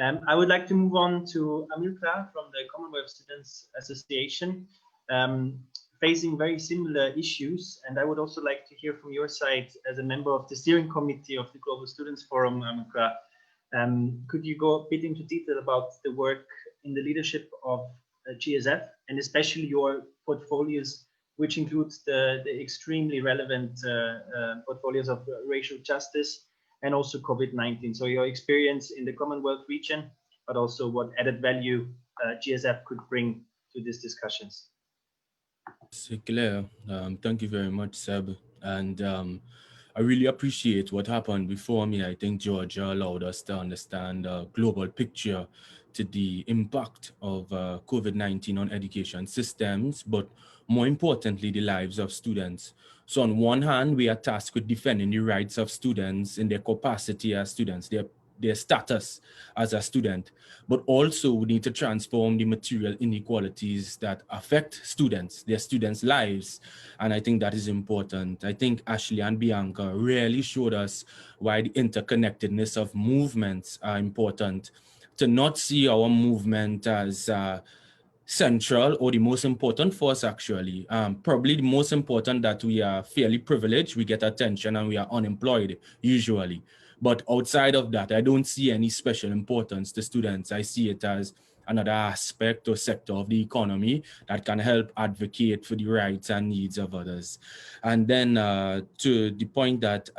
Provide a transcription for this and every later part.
I would like to move on to Amilcar from the Commonwealth Students Association, facing very similar issues. And I would also like to hear from your side as a member of the steering committee of the Global Students Forum, Amilcar. Could you go a bit into detail about the work in the leadership of GSF and especially your portfolios, which includes the extremely relevant portfolios of racial justice and also COVID-19. So your experience in the Commonwealth region, but also what added value GSF could bring to these discussions. Claire, thank you very much, Seb. And I really appreciate what happened before me. I think Georgia allowed us to understand a global picture to the impact of COVID-19 on education systems, but more importantly, the lives of students. So on one hand, we are tasked with defending the rights of students in their capacity as students, their status as a student, but also we need to transform the material inequalities that affect students, their students' lives. And I think that is important. I think Ashley and Bianca really showed us why the interconnectedness of movements are important, to not see our movement as central or the most important for us actually. Probably the most important that we are fairly privileged, we get attention and we are unemployed usually. But outside of that, I don't see any special importance to students. I see it as another aspect or sector of the economy that can help advocate for the rights and needs of others. And then to the point that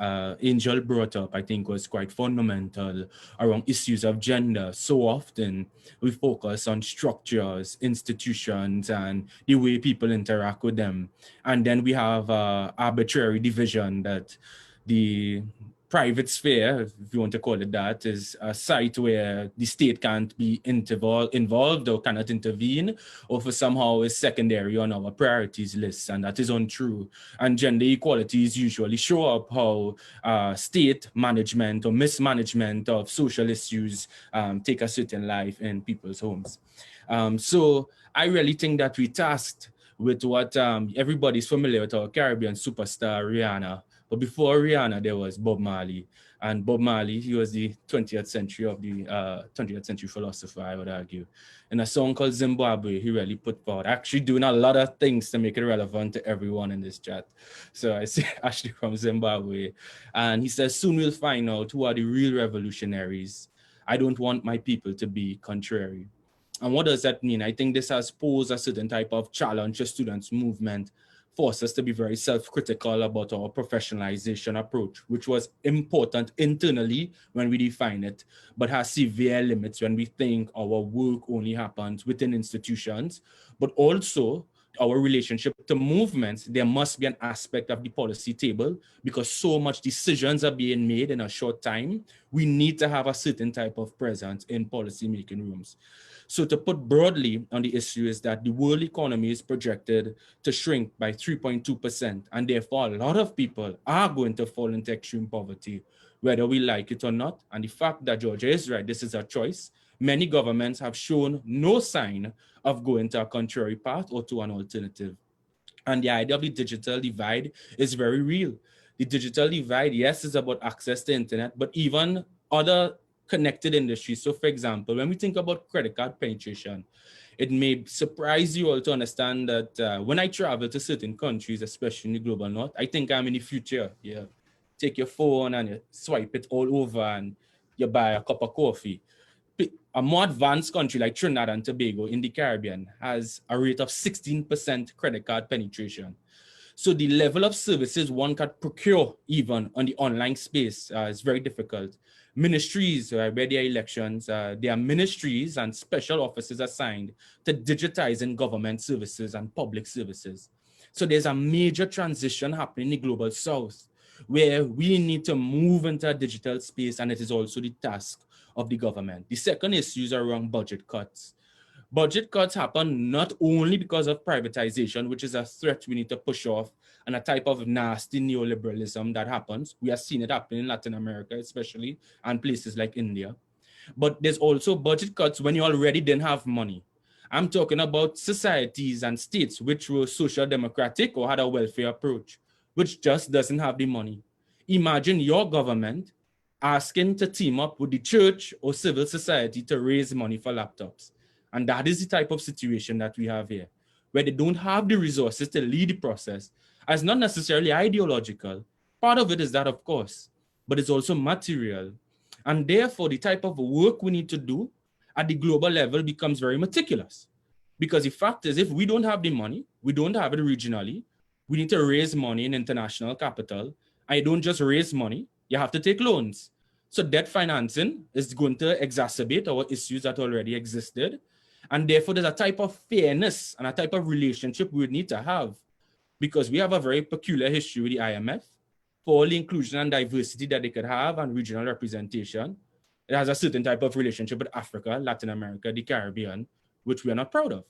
Angel brought up, I think was quite fundamental around issues of gender. So often we focus on structures, institutions, and the way people interact with them. And then we have arbitrary division that the private sphere, if you want to call it that, is a site where the state can't be involved or cannot intervene, or for somehow is secondary on our priorities list, and that is untrue. And gender equalities usually show up how state management or mismanagement of social issues take a certain life in people's homes. So I really think that we tasked with what everybody's familiar with, our Caribbean superstar Rihanna. But before Rihanna, there was Bob Marley. And Bob Marley, he was the 20th century of the 20th century philosopher, I would argue. In a song called Zimbabwe, he really put forward, actually doing a lot of things to make it relevant to everyone in this chat. So I see Ashley from Zimbabwe. And he says, soon we'll find out who are the real revolutionaries. I don't want my people to be contrary. And what does that mean? I think this has posed a certain type of challenge to students' movement, forced us to be very self-critical about our professionalization approach, which was important internally when we define it, but has severe limits when we think our work only happens within institutions, but also our relationship to movements. There must be an aspect of the policy table because so much decisions are being made in a short time. We need to have a certain type of presence in policy-making rooms. So to put broadly on the issue is that the world economy is projected to shrink by 3.2%. And therefore, a lot of people are going to fall into extreme poverty, whether we like it or not. And the fact that Georgia is right, this is a choice. Many governments have shown no sign of going to a contrary path or to an alternative. And the idea of the digital divide is very real. The digital divide, yes, is about access to internet, but even other connected industries. So for example, when we think about credit card penetration, it may surprise you all to understand that when I travel to certain countries, especially in the global north, I think I'm in the future. Yeah, take your phone and you swipe it all over and you buy a cup of coffee. A more advanced country like Trinidad and Tobago in the Caribbean has a rate of 16% credit card penetration. So the level of services one can procure even on the online space is very difficult. Ministries, where there are elections, there are ministries and special offices assigned to digitizing government services and public services. So there's a major transition happening in the global south where we need to move into a digital space, and it is also the task of the government. The second issue is around budget cuts. Budget cuts happen not only because of privatization, which is a threat we need to push off, and a type of nasty neoliberalism that happens. We have seen it happen in Latin America, especially, and places like India. But there's also budget cuts when you already didn't have money. I'm talking about societies and states which were social democratic or had a welfare approach, which just doesn't have the money. Imagine your government asking to team up with the church or civil society to raise money for laptops. And that is the type of situation that we have here, where they don't have the resources to lead the process. As not necessarily ideological. Part of it is that, of course, but it's also material. And therefore, the type of work we need to do at the global level becomes very meticulous. Because the fact is, if we don't have the money, we don't have it regionally, we need to raise money in international capital. And you don't just raise money, you have to take loans. So debt financing is going to exacerbate our issues that already existed. And therefore, there's a type of fairness and a type of relationship we would need to have, because we have a very peculiar history with the IMF for all the inclusion and diversity that they could have and regional representation. It has a certain type of relationship with Africa, Latin America, the Caribbean, which we are not proud of,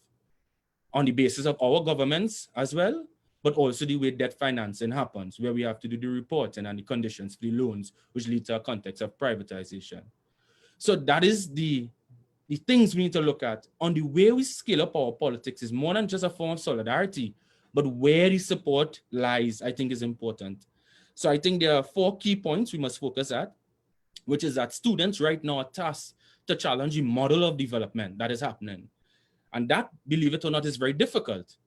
on the basis of our governments as well, but also the way debt financing happens, where we have to do the reporting and the conditions for the loans, which lead to a context of privatization. So that is the things we need to look at. On the way we scale up our politics is more than just a form of solidarity, but where the support lies, I think is important. So I think there are 4 key points we must focus at, which is that students right now are tasked to challenge the model of development that is happening. And that, believe it or not, is very difficult.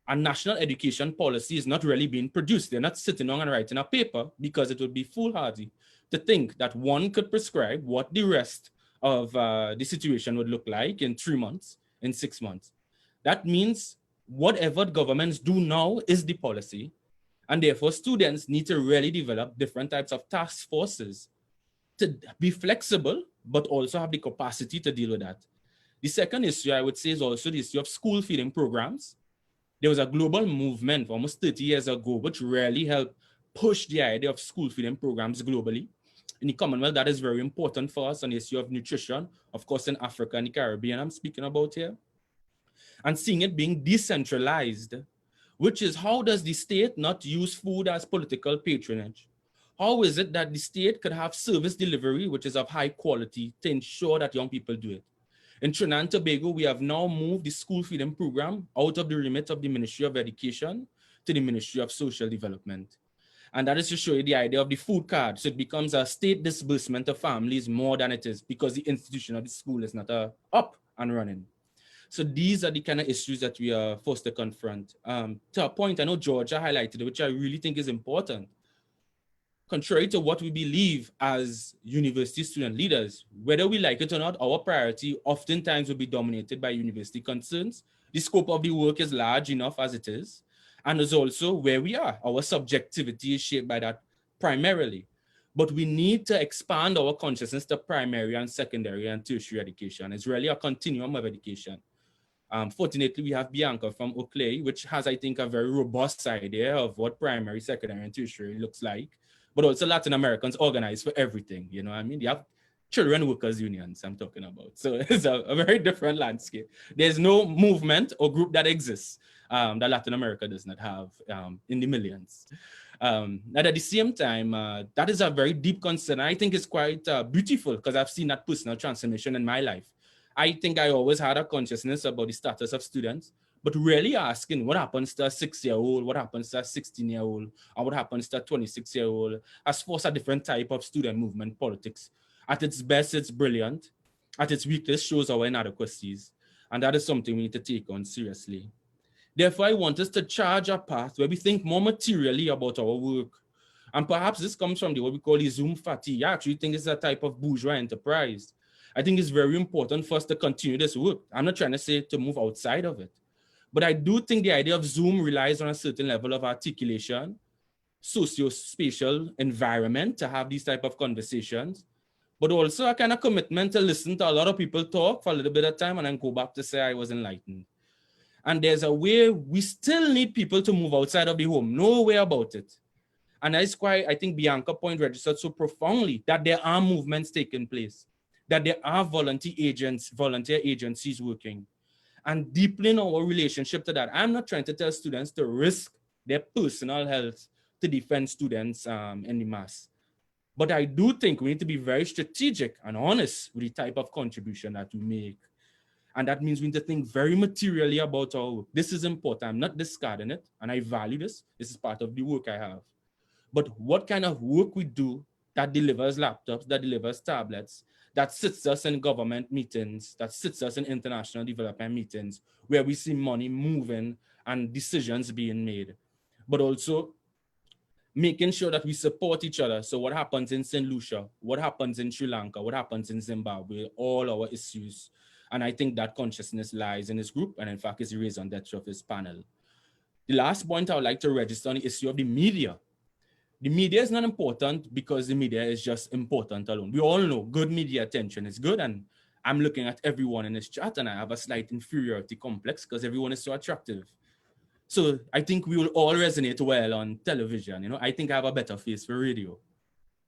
And national education policy is not really being produced. They're not sitting down and writing a paper, because it would be foolhardy to think that one could prescribe what the rest of the situation would look like in 3 months, in 6 months. That means whatever governments do now is the policy. And therefore, students need to really develop different types of task forces to be flexible, but also have the capacity to deal with that. The second issue, I would say, is also the issue of school feeding programs. There was a global movement almost 30 years ago, which really helped push the idea of school feeding programs globally. In the Commonwealth, that is very important for us on the issue of nutrition, of course, in Africa and the Caribbean, I'm speaking about here. And seeing it being decentralized, which is, how does the state not use food as political patronage? How is it that the state could have service delivery, which is of high quality, to ensure that young people do it? In Trinidad and Tobago, we have now moved the school feeding program out of the remit of the Ministry of Education to the Ministry of Social Development. And that is to show you the idea of the food card. So it becomes a state disbursement of families more than it is, because the institution of the school is not up and running. So these are the kind of issues that we are forced to confront. To a point, I know Georgia highlighted, which I really think is important. Contrary to what we believe as university student leaders, whether we like it or not, our priority oftentimes will be dominated by university concerns. The scope of the work is large enough as it is, and is also where we are. Our subjectivity is shaped by that primarily. But we need to expand our consciousness to primary and secondary and tertiary education. It's really a continuum of education. Fortunately, we have Bianca from Oakley, which has, I think, a very robust idea of what primary, secondary, and tertiary looks like. But also Latin Americans organize for everything, you know what I mean? You have children workers unions I'm talking about. So it's a very different landscape. There's no movement or group that exists that Latin America does not have in the millions. And at the same time, that is a very deep concern. I think it's quite beautiful, because I've seen that personal transformation in my life. I think I always had a consciousness about the status of students, but really asking what happens to a 6-year-old, what happens to a 16-year-old, and what happens to a 26-year-old has forced a different type of student movement politics. At its best, it's brilliant. At its weakest, shows our inadequacies. And that is something we need to take on seriously. Therefore, I want us to charge a path where we think more materially about our work. And perhaps this comes from what we call the Zoom fatigue. I actually think it's a type of bourgeois enterprise. I think it's very important for us to continue this work. I'm not trying to say to move outside of it, but I do think the idea of Zoom relies on a certain level of articulation, socio-spatial environment to have these type of conversations, but also a kind of commitment to listen to a lot of people talk for a little bit of time and then go back to say I was enlightened. And there's a way we still need people to move outside of the home, no way about it. And that's why I think Bianca's point registered so profoundly that there are movements taking place, that there are volunteer agencies working, and deepening our relationship to that. I'm not trying to tell students to risk their personal health to defend students in the mass. But I do think we need to be very strategic and honest with the type of contribution that we make. And that means we need to think very materially about our work. This is important. I'm not discarding it, and I value this. This is part of the work I have. But what kind of work we do that delivers laptops, that delivers tablets, that sits us in government meetings, that sits us in international development meetings, where we see money moving and decisions being made. But also making sure that we support each other. So what happens in St. Lucia, what happens in Sri Lanka, what happens in Zimbabwe, all our issues. And I think that consciousness lies in this group, and in fact is raised on that of this panel. The last point I would like to register on the issue of the media. The media is not important because the media is just important alone. We all know good media attention is good, and I'm looking at everyone in this chat and I have a slight inferiority complex because everyone is so attractive. So I think we will all resonate well on television. You know, I think I have a better face for radio.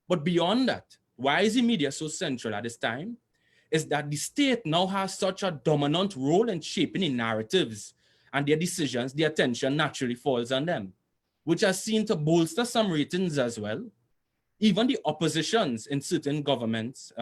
But beyond that, why is the media so central at this time? Is that the state now has such a dominant role in shaping the narratives and their decisions, the attention naturally falls on them, which has seen to bolster some ratings as well. Even the oppositions in certain governments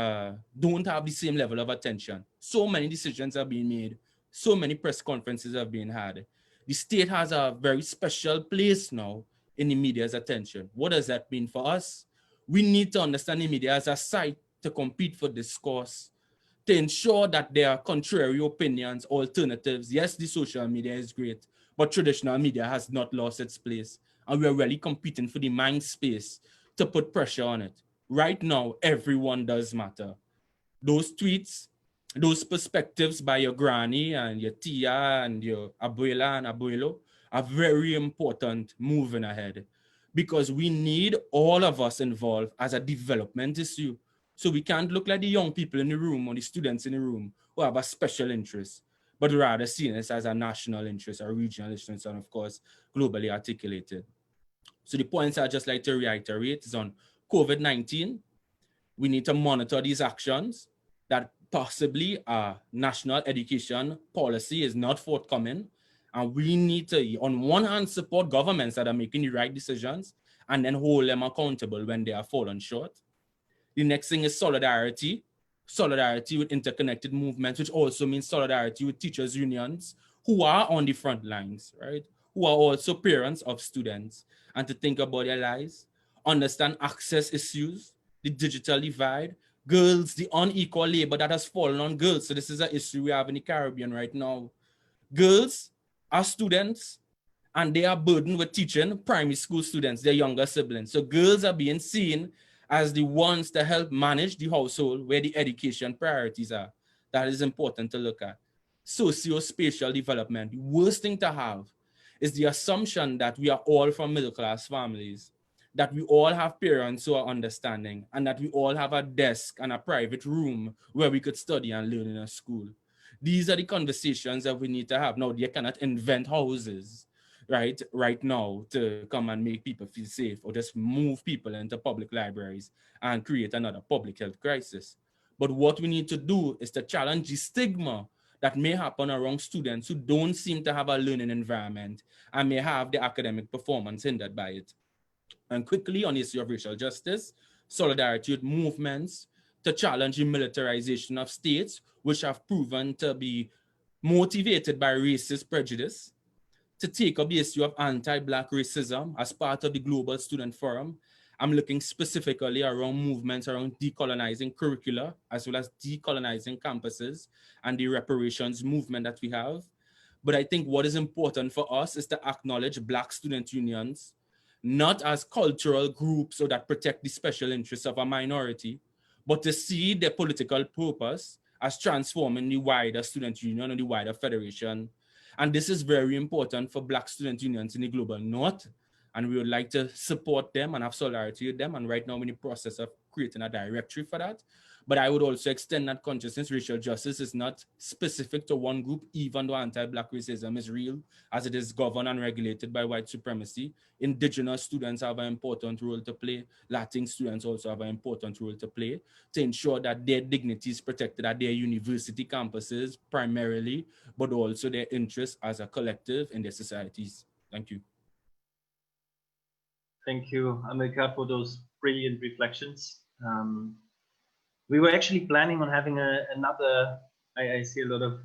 don't have the same level of attention. So many decisions are being made. So many press conferences have been had. The state has a very special place now in the media's attention. What does that mean for us? We need to understand the media as a site to compete for discourse, to ensure that there are contrary opinions, alternatives. Yes, the social media is great, but traditional media has not lost its place. And we're really competing for the mind space to put pressure on it. Right now, everyone does matter. Those tweets, those perspectives by your granny and your tia and your abuela and abuelo are very important moving ahead, because we need all of us involved as a development issue. So we can't look like the young people in the room or the students in the room who have a special interest, but rather seen this as a national interest, a regional interest, and of course, globally articulated. So the points I'd just like to reiterate is on COVID-19. We need to monitor these actions, that possibly a national education policy is not forthcoming. And we need to, on one hand, support governments that are making the right decisions and then hold them accountable when they are fallen short. The next thing is solidarity. Solidarity with interconnected movements, which also means solidarity with teachers' unions who are on the front lines, right? Who are also parents of students, and to think about their lives, understand access issues, the digital divide, girls, the unequal labor that has fallen on girls. So this is an issue we have in the Caribbean right now. Girls are students and they are burdened with teaching primary school students, their younger siblings. So girls are being seen as the ones to help manage the household where the education priorities are. That is important to look at. Socio-spatial development. The worst thing to have is the assumption that we are all from middle-class families, that we all have parents who are understanding, and that we all have a desk and a private room where we could study and learn in a school. These are the conversations that we need to have. Now, you cannot invent houses right now to come and make people feel safe, or just move people into public libraries and create another public health crisis. But what we need to do is to challenge the stigma that may happen around students who don't seem to have a learning environment and may have their academic performance hindered by it. And quickly on the issue of racial justice, solidarity with movements to challenge the militarization of states, which have proven to be motivated by racist prejudice, to take up the issue of anti-Black racism as part of the Global Student Forum. I'm looking specifically around movements around decolonizing curricula, as well as decolonizing campuses and the reparations movement that we have. But I think what is important for us is to acknowledge Black student unions, not as cultural groups so that protect the special interests of a minority, but to see their political purpose as transforming the wider student union and the wider federation. And this is very important for Black student unions in the global north. And we would like to support them and have solidarity with them. And right now we're in the process of creating a directory for that. But I would also extend that consciousness. Racial justice is not specific to one group, even though anti-Black racism is real, as it is governed and regulated by white supremacy. Indigenous students have an important role to play. Latin students also have an important role to play to ensure that their dignity is protected at their university campuses primarily, but also their interests as a collective in their societies. Thank you. Thank you, America, for those brilliant reflections. We were actually planning on having another, I see a lot of